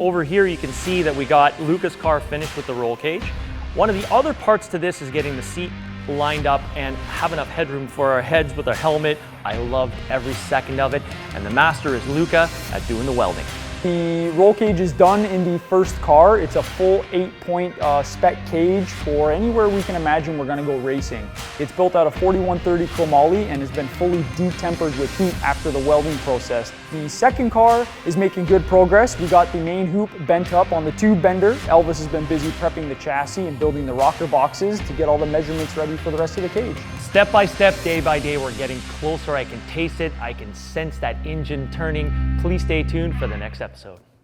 over here you can see that we got Luca's car finished with the roll cage. One of the other parts to this is getting the seat lined up and have enough headroom for our heads with our helmet. I loved every second of it, and the master is Luca at doing the welding. The roll cage is done in the first car. It's a full 8-point spec cage for anywhere we can imagine we're gonna go racing. It's built out of 4130 chromoly and has been fully detempered with heat after the welding process. The second car is making good progress. We got the main hoop bent up on the tube bender. Elvis has been busy prepping the chassis and building the rocker boxes to get all the measurements ready for the rest of the cage. Step by step, day by day, we're getting closer. I can taste it. I can sense that engine turning. Please stay tuned for the next episode.